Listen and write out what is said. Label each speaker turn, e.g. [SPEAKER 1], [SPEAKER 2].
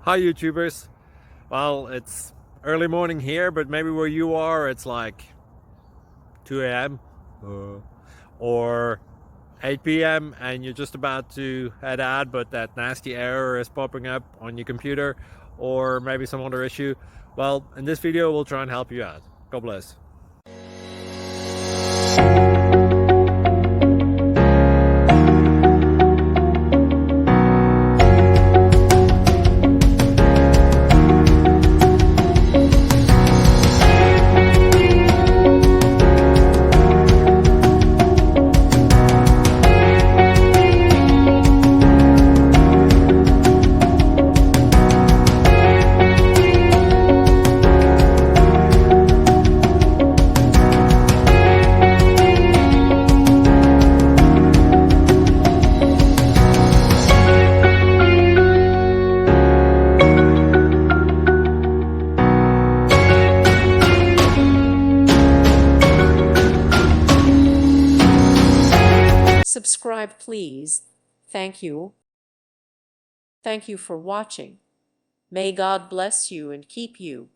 [SPEAKER 1] Hi YouTubers. Well, it's early morning here, but maybe where you are it's like 2 a.m. Or 8 p.m. and you're just about to head out, but that nasty error is popping up on your computer, or maybe some other issue. Well, in this video we'll try and help you out. God bless.
[SPEAKER 2] Subscribe, please. Thank you. Thank you for watching. May God bless you and keep you.